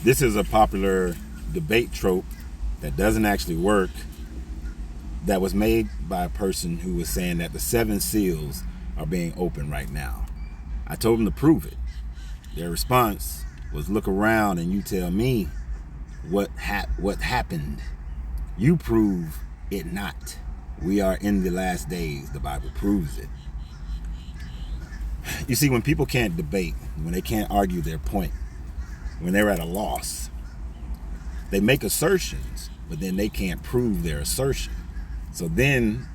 This is a popular debate trope that doesn't actually work, that was made by a person who was saying that the 7 seals are being opened right now. I told them to prove it. Their response was, look around and you tell me what happened. You prove it not. We are in the last days. The Bible proves it. You see, when people can't debate, when they can't argue their point, when they're at a loss, they make assertions, but then they can't prove their assertion. So then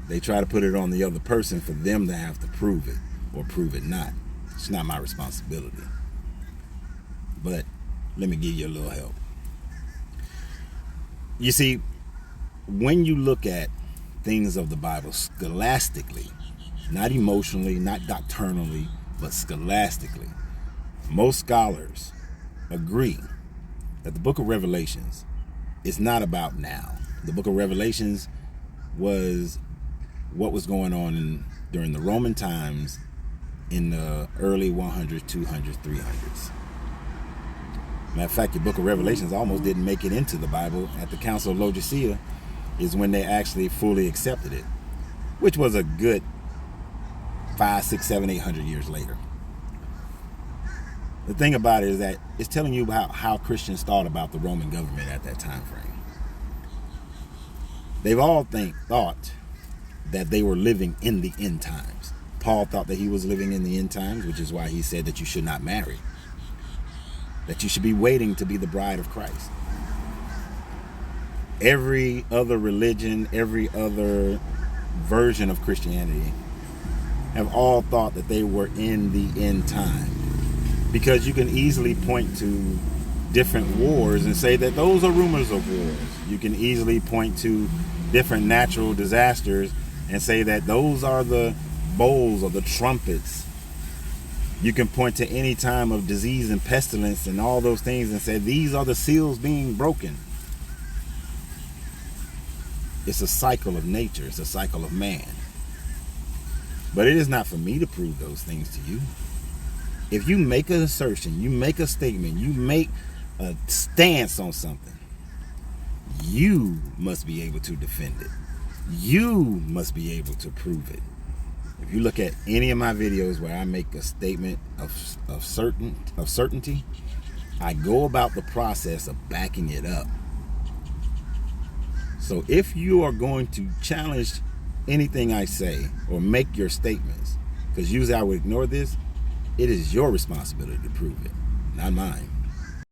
they try to put it on the other person for them to have to prove it or prove it not. It's not my responsibility. But let me give you a little help. You see, when you look at things of the Bible scholastically, not emotionally, not doctrinally, but scholastically, most scholars agree that the book of Revelations is not about now. The book of Revelations was what was going on during the Roman times in the early 100s, 200s, 300s. Matter of fact, the book of Revelations almost didn't make it into the Bible. At the Council of Laodicea is when they actually fully accepted it, which was a good 5, 6, 7, 800 years later. The thing about it is that it's telling you about how Christians thought about the Roman government at that time frame. They've all thought that they were living in the end times. Paul thought that he was living in the end times, which is why he said that you should not marry, that you should be waiting to be the bride of Christ. Every other religion, every other version of Christianity have all thought that they were in the end time, because you can easily point to different wars and say that those are rumors of wars. You can easily point to different natural disasters and say that those are the bowls or the trumpets. You can point to any time of disease and pestilence and all those things and say these are the seals being broken. It's a cycle of nature. It's a cycle of man. But it is not for me to prove those things to you. If you make an assertion, you make a statement, you make a stance on something, you must be able to defend it. You must be able to prove it. If you look at any of my videos where I make a statement of certainty, I go about the process of backing it up. So if you are going to challenge anything I say or make your statements, because usually I would ignore this, it is your responsibility to prove it, not mine.